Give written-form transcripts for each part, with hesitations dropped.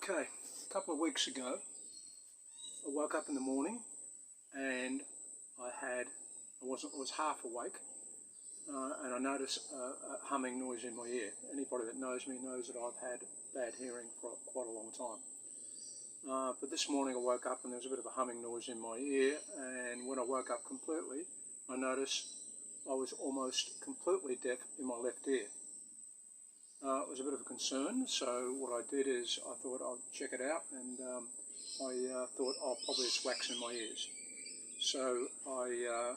Okay, a couple of weeks ago, I woke up in the morning and I was half awake, and I noticed a humming noise in my ear. Anybody that knows me knows that I've had bad hearing for quite a long time. But this morning I woke up and there was a bit of a humming noise in my ear, and when I woke up completely, I noticed I was almost completely deaf in my left ear. It was a bit of a concern, so what I did is I thought I'd check it out, and I thought, probably it's wax in my ears. So I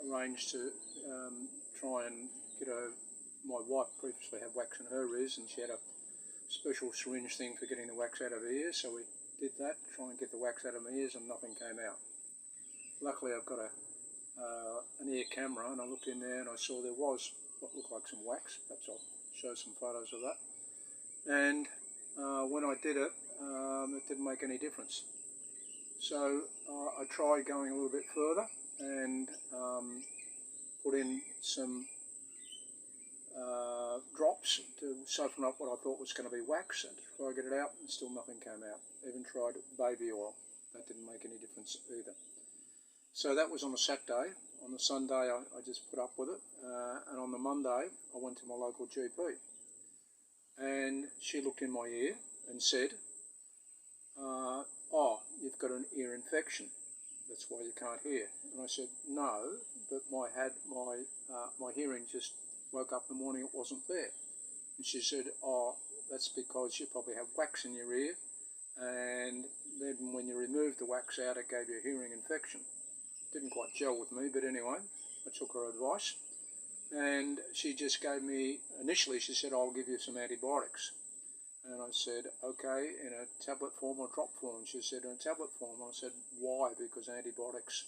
arranged to try and get my wife previously had wax in her ears, and she had a special syringe thing for getting the wax out of her ears, so we did that, try and get the wax out of my ears, and nothing came out. Luckily I've got an ear camera, and I looked in there and I saw there was what looked like some wax. Perhaps I'll show some photos of that. And when I did it, it didn't make any difference. So I tried going a little bit further and put in some drops to soften up what I thought was going to be wax, and to try to get it out, and still nothing came out. Even tried baby oil, that didn't make any difference either. So that was on a Saturday. On the Sunday I just put up with it, and on the Monday I went to my local GP, and she looked in my ear and said, oh, you've got an ear infection, that's why you can't hear. And I said, no, but my hearing just woke up in the morning, it wasn't there. And she said, oh, that's because you probably have wax in your ear, and then when you removed the wax out, it gave you a hearing infection. Didn't quite gel with me, but anyway, I took her advice, and she just gave me, initially she said, I'll give you some antibiotics. And I said, okay, in a tablet form or drop form? She said, in a tablet form. I said, why? Because antibiotics,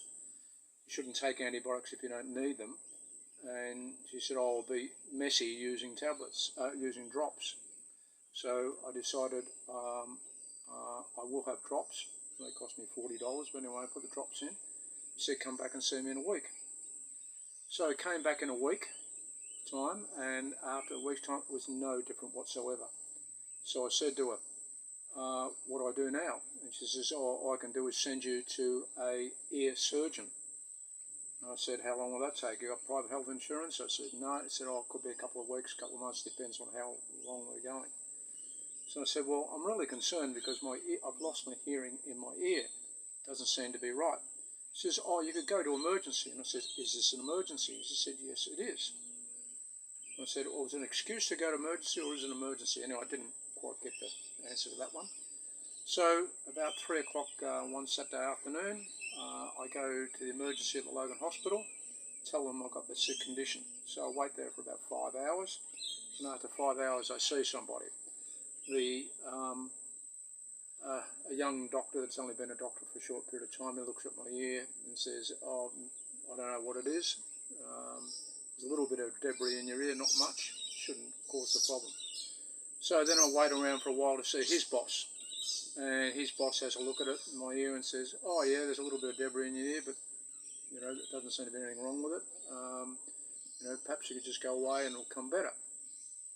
you shouldn't take antibiotics if you don't need them. And she said, oh, it'll be messy using tablets, using drops. So I decided I will have drops. They cost me $40, but anyway, I put the drops in. She said, come back and see me in a week. So I came back in a week time, and after a week's time, it was no different whatsoever. So I said to her, what do I do now? And she says, all I can do is send you to a ear surgeon. And I said, how long will that take? You got private health insurance? I said, no. He said, oh, it could be a couple of weeks, a couple of months, depends on how long we're going. So I said, well, I'm really concerned because I've lost my hearing in my ear. Doesn't seem to be right. She says, oh, you could go to emergency. And I said, is this an emergency? She said, yes, it is. I said, well, is it an excuse to go to emergency, or is it an emergency? Anyway, I didn't quite get the answer to that one. So about 3 o'clock one Saturday afternoon, I go to the emergency at the Logan Hospital, tell them I've got this sick condition. So I wait there for about 5 hours, and after 5 hours I see somebody. A young doctor that's only been a doctor for a short period of time, he looks at my ear and says, oh, I don't know what it is. There's a little bit of debris in your ear, not much, shouldn't cause the problem. So then I wait around for a while to see his boss, and his boss has a look at it in my ear and says, oh yeah, there's a little bit of debris in your ear, but there doesn't seem to be anything wrong with it. Perhaps you could just go away and it'll come better.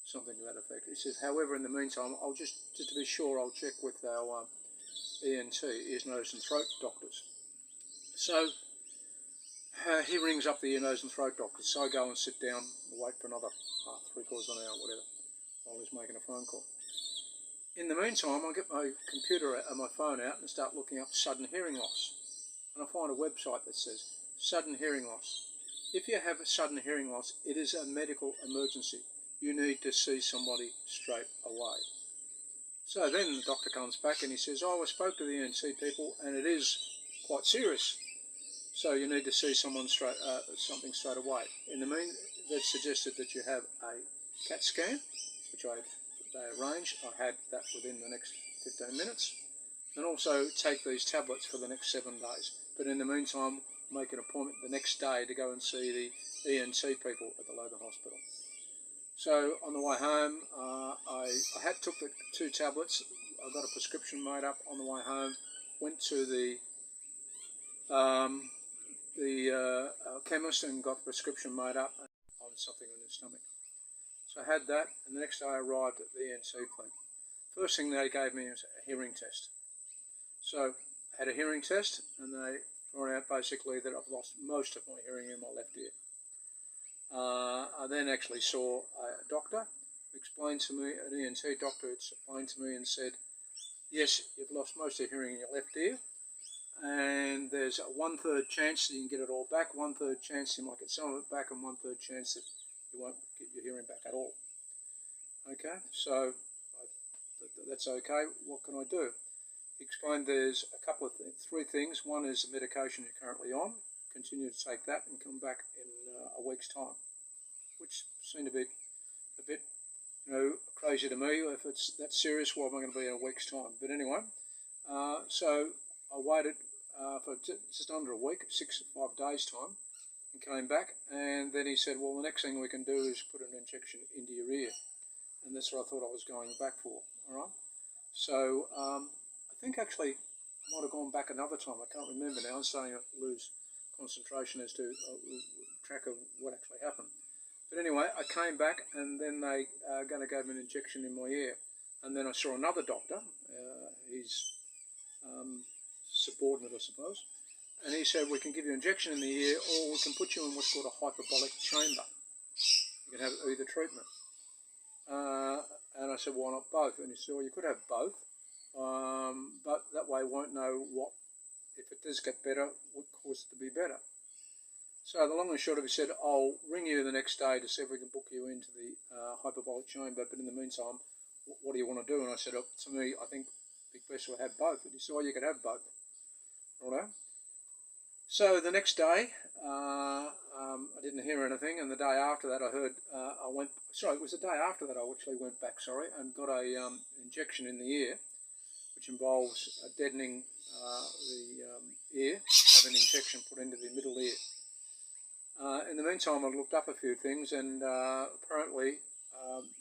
Something to that effect. He says, however, in the meantime, I'll just to be sure, I'll check with our ENT, ears, nose and throat doctors. So he rings up the ear, nose and throat doctor. So I go and sit down and wait for another three-quarters of an hour, whatever, while he's making a phone call. In the meantime, I get my computer and my phone out and start looking up sudden hearing loss. And I find a website that says, sudden hearing loss. If you have a sudden hearing loss, it is a medical emergency. You need to see somebody straight away. So then the doctor comes back and he says, oh, I spoke to the ENT people and it is quite serious. So you need to see something straight away. In the meantime, they've suggested that you have a CAT scan, which they arranged. I had that within the next 15 minutes. And also take these tablets for the next 7 days. But in the meantime, make an appointment the next day to go and see the ENT people at the Logan Hospital. So on the way home, I took the 2 tablets. I got a prescription made up on the way home. Went to the chemist and got the prescription made up on something on your stomach. So I had that, and the next day I arrived at the ENT clinic. first thing they gave me was a hearing test. So I had a hearing test, and they found out basically that I've lost most of my hearing in my left ear. I then actually saw a doctor who explained to me, an ENT doctor explained to me and said, yes, you've lost most of your hearing in your left ear, and there's a 1/3 chance that you can get it all back, 1/3 chance you might get some of it back, and 1/3 chance that you won't get your hearing back at all. Okay, so that's okay. What can I do? He explained there's a couple of three things. One is the medication you're currently on. Continue to take that and come back in a week's time, which seemed to be a bit, crazy to me. If it's that serious, why am I going to be in a week's time? But anyway, so I waited for just under a week, 5 days time, and came back. And then he said, well, the next thing we can do is put an injection into your ear. And that's what I thought I was going back for, all right? So I think actually I might have gone back another time. I can't remember now. I'm starting to lose concentration as to track of what actually happened. But anyway, I came back, and then they gave me an injection in my ear. And then I saw another doctor, his subordinate, I suppose, and he said, we can give you an injection in the ear, or we can put you in what's called a hyperbolic chamber. You can have either treatment. And I said, why not both? And he said, well, you could have both, but that way you won't know what, if it does get better, what caused it to be better. So the long and short of it, he said, I'll ring you the next day to see if we can book you into the hyperbolic chamber, but in the meantime, what do you want to do? And I said, to me, I think it'd be best to have both. And he said, well, you could have both. Righto. So the next day, I didn't hear anything, and the day after that it was the day after that I actually went back, and got a injection in the ear, which involves deadening the ear, have an injection put into the middle ear. In the meantime, I looked up a few things, and apparently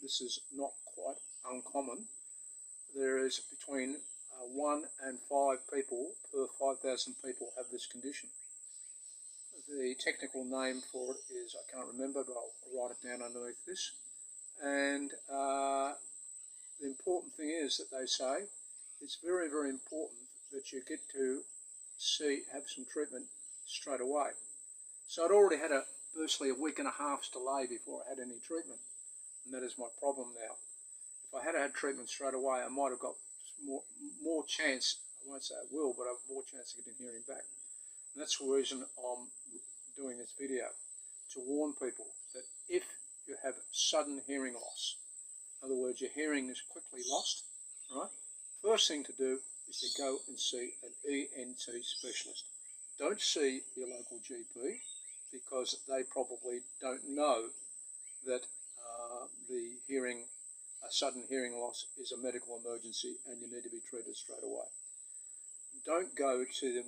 this is not quite uncommon. There is between 1 and 5 people per 5,000 people have this condition. The technical name for it is, I can't remember, but I'll write it down underneath this. And the important thing is that they say it's very, very important that you get to have some treatment straight away. So I'd already had firstly a week and a half's delay before I had any treatment, and that is my problem now. If I had had treatment straight away, I might have got more chance, I won't say I will, but I have more chance of getting hearing back. And that's the reason I'm doing this video, to warn people that if you have sudden hearing loss, in other words, your hearing is quickly lost, right? First thing to do is to go and see an ENT specialist. Don't see your local GP, because they probably don't know that a sudden hearing loss is a medical emergency and you need to be treated straight away. Don't go to the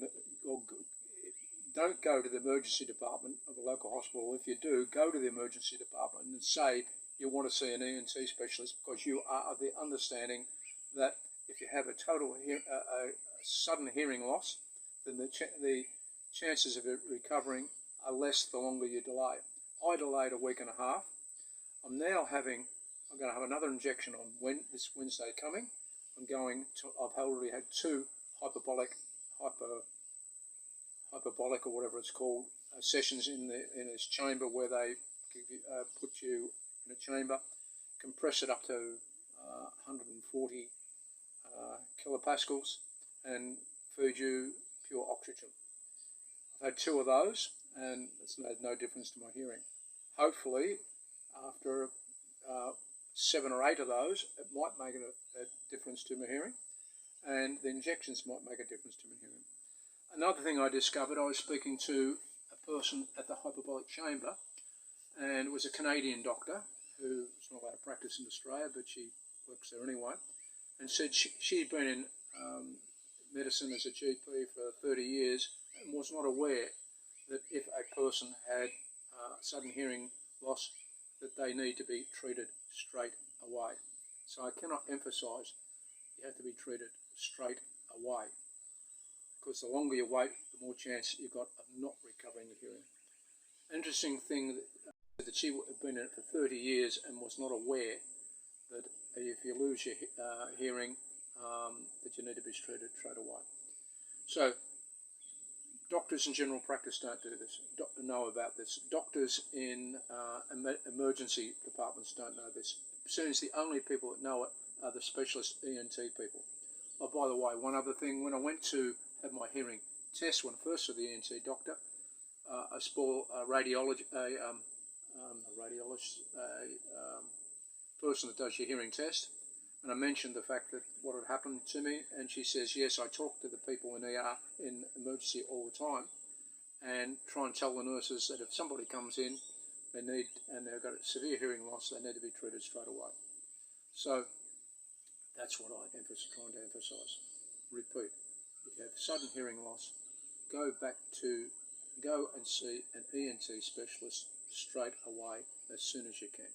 emergency department of a local hospital. If you do, go to the emergency department and say you want to see an ENT specialist, because you are of the understanding that if you have a sudden hearing loss, then the chances of it recovering are less the longer you delay. I delayed a week and a half. I'm going to have another injection on this Wednesday coming. I've already had 2 hyperbolic or whatever it's called sessions in this chamber, where they put you in a chamber, compress it up to 140 kilopascals, and feed you pure oxygen. I've had 2 of those, and it's made no difference to my hearing. Hopefully, after 7 or 8 of those, it might make a difference to my hearing, and the injections might make a difference to my hearing. Another thing I discovered, I was speaking to a person at the hyperbolic chamber, and it was a Canadian doctor who was not allowed to practice in Australia, but she works there anyway, and said she'd been in medicine as a GP for 30 years and was not aware that if a person had sudden hearing loss, that they need to be treated straight away. So I cannot emphasise you have to be treated straight away, because the longer you wait, the more chance you've got of not recovering your hearing. Interesting thing that she had been in it for 30 years and was not aware that if you lose your hearing, that you need to be treated straight away. So doctors in general practice don't do this, know about this. Doctors in emergency departments don't know this. Soon as the only people that know it are the specialist ENT people. Oh, by the way, one other thing, when I went to have my hearing test, when I first saw the ENT doctor, I saw a radiologist, person that does your hearing test, and I mentioned the fact that what had happened to me, and she says, yes, I talk to the people in ER, in emergency all the time, and try and tell the nurses that if somebody comes in, and they've got a severe hearing loss, they need to be treated straight away. So that's what I'm trying to emphasise. Repeat, if you have sudden hearing loss, go and see an ENT specialist straight away as soon as you can.